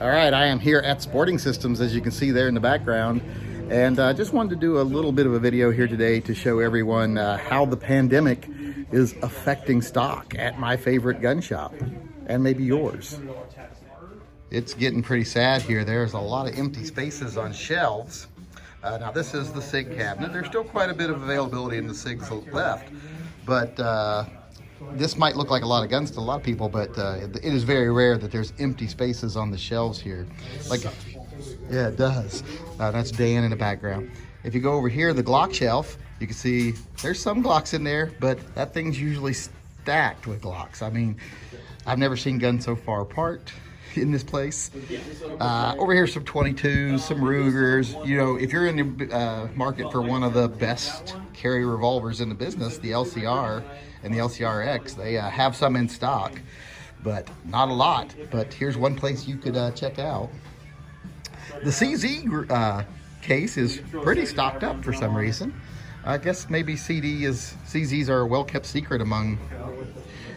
All right, I am here at Sporting Systems, as you can see there in the background, and just wanted to do a little bit of a video here today to show everyone how the pandemic is affecting stock at my favorite gun shop, and maybe yours. It's getting pretty sad here. There's a lot of empty spaces on shelves. Now this is the SIG cabinet. There's still quite a bit of availability in the SIGs left, but this might look like a lot of guns to a lot of people, but it is very rare that there's empty spaces on the shelves here. Like, yeah, it does. That's Dan in the background. If you go over here, the Glock shelf, you can see there's some Glocks in there, but that thing's usually stacked with Glocks. I mean, I've never seen guns so far apart in this place. Over here, some 22s, some Rugers. You know, if you're in the market for one of the best carry revolvers in the business, the LCR and the LCRX, they have some in stock, but not a lot. But here's one place you could check out. The CZ case is pretty stocked up for some reason. I guess maybe CZs are a well-kept secret among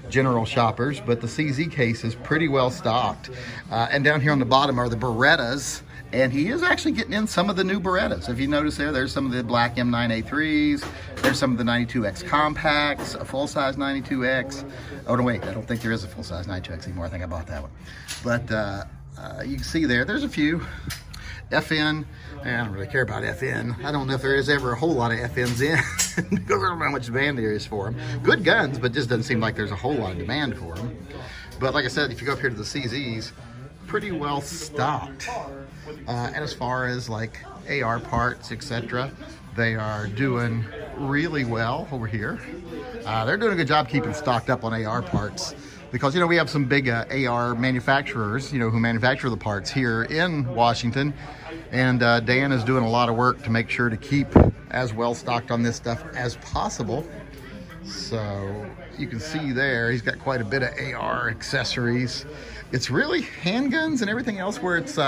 general shoppers, but the CZ case is pretty well stocked. And down here on the bottom are the Berettas, and he is actually getting in some of the new Berettas. If you notice there's some of the black M9A3s, there's some of the 92X compacts, a full-size 92X. Oh no, wait, I don't think there is a full-size 92X anymore. I think I bought that one. But you can see there's a few. FN, I don't really care about FN. I don't know if there is ever a whole lot of FNs in because I don't know how much demand there is for them. Good guns, but just doesn't seem like there's a whole lot of demand for them. But like I said, if you go up here to the CZs, pretty well stocked. And as far as like AR parts, etc., they are doing really well over here. They're doing a good job keeping stocked up on AR parts, because, you know, we have some big AR manufacturers, you know, who manufacture the parts here in Washington. And Dan is doing a lot of work to make sure to keep as well stocked on this stuff as possible. So you can see there, he's got quite a bit of AR accessories. It's really handguns and everything else where it's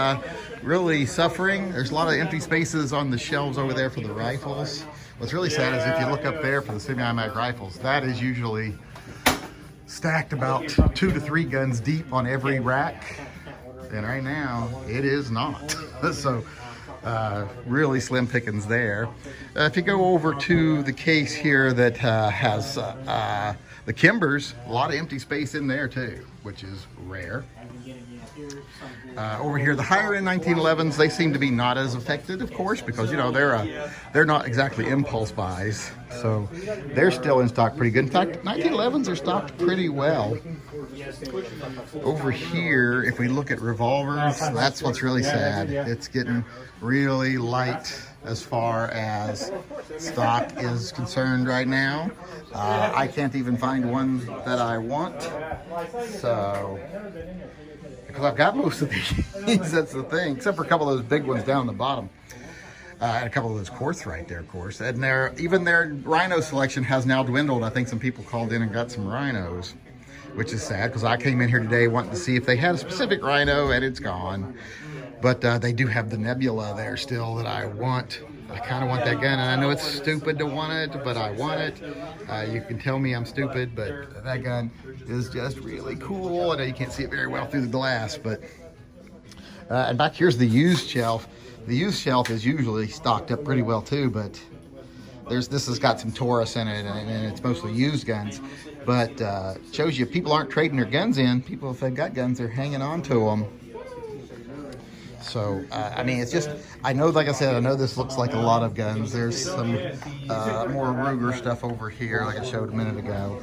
really suffering. There's a lot of empty spaces on the shelves over there for the rifles. What's really sad is if you look up there for the semi-automatic rifles, that is usually stacked about 2 to 3 guns deep on every rack, and right now it is not. So really slim pickings there. If you go over to the case here that has the Kimbers, a lot of empty space in there too, which is rare. Over here, the higher end 1911s, they seem to be not as affected, of course, because, you know, they're not exactly impulse buys, so they're still in stock pretty good. In fact, 1911s are stocked pretty well. Over here, if we look at revolvers, that's what's really sad. It's getting really light as far as stock is concerned right now. I can't even find one that I want, so, because I've got most of these, that's the thing, except for a couple of those big ones down the bottom. And a couple of those quartz right there, of course. And even their rhino selection has now dwindled. I think some people called in and got some rhinos, which is sad, because I came in here today wanting to see if they had a specific rhino, and it's gone. But they do have the Nebula there still that I want. I kind of want that gun, and I know it's stupid to want it, but I want it. You can tell me I'm stupid, but that gun is just really cool. I know you can't see it very well through the glass, but and back here's the used shelf. The used shelf is usually stocked up pretty well too, but this has got some Taurus in it, and it's mostly used guns. But shows you people aren't trading their guns in. People, if they've got guns, they're hanging on to them. So, I mean, it's just, I know, like I said, I know this looks like a lot of guns. There's some more Ruger stuff over here, like I showed a minute ago.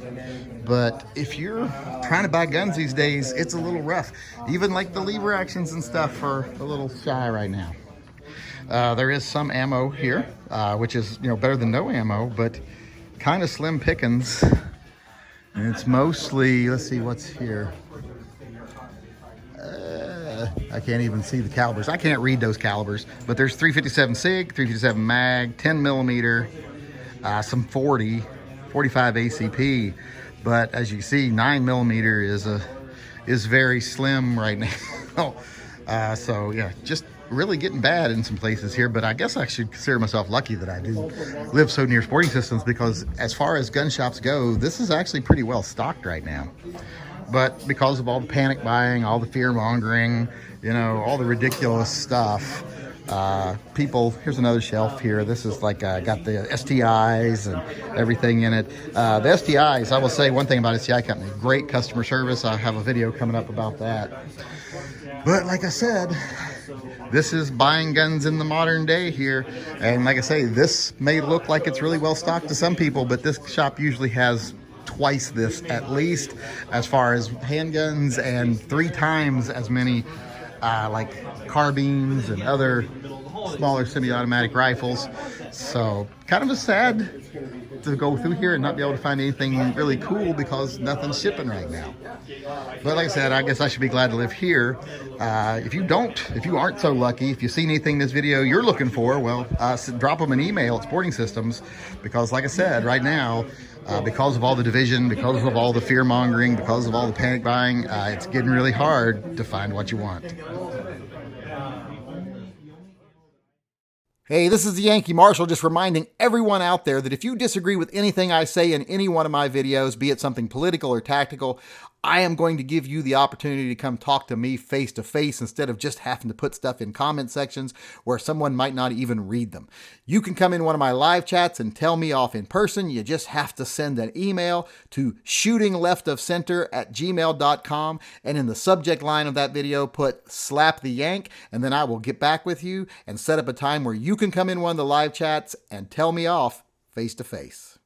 But if you're trying to buy guns these days, it's a little rough. Even like the lever actions and stuff are a little shy right now. There is some ammo here, which is, you know, better than no ammo, but kind of slim pickings. And it's mostly, let's see what's here. I can't even see the calibers. I can't read those calibers, but there's 357 SIG, 357 mag, 10 millimeter, some 40, 45 ACP. But as you see, 9 millimeter is very slim right now. So yeah, just really getting bad in some places here, but I guess I should consider myself lucky that I do live so near sporting systems, because as far as gun shops go, this is actually pretty well stocked right now. But because of all the panic buying, all the fear mongering, you know, all the ridiculous stuff, people, here's another shelf here. This is like got the STIs and everything in it. The STIs, I will say one thing about STI company, great customer service. I have a video coming up about that. But like I said, this is buying guns in the modern day here. And like I say, this may look like it's really well stocked to some people, but this shop usually has twice this at least as far as handguns, and 3 times as many like carbines and other smaller semi-automatic rifles. So kind of a sad to go through here and not be able to find anything really cool because nothing's shipping right now. But like I said, I guess I should be glad to live here. If you aren't so lucky, if you see anything in this video you're looking for, well, drop them an email at Sporting Systems, because like I said, right now, because of all the division, because of all the fear mongering, because of all the panic buying, it's getting really hard to find what you want. Hey, this is the Yankee Marshal, just reminding everyone out there that if you disagree with anything I say in any one of my videos, be it something political or tactical, I am going to give you the opportunity to come talk to me face to face instead of just having to put stuff in comment sections where someone might not even read them. You can come in one of my live chats and tell me off in person. You just have to send an email to shootingleftofcenter@gmail.com, and in the subject line of that video put "slap the yank," and then I will get back with you and set up a time where you can come in one of the live chats and tell me off face to face.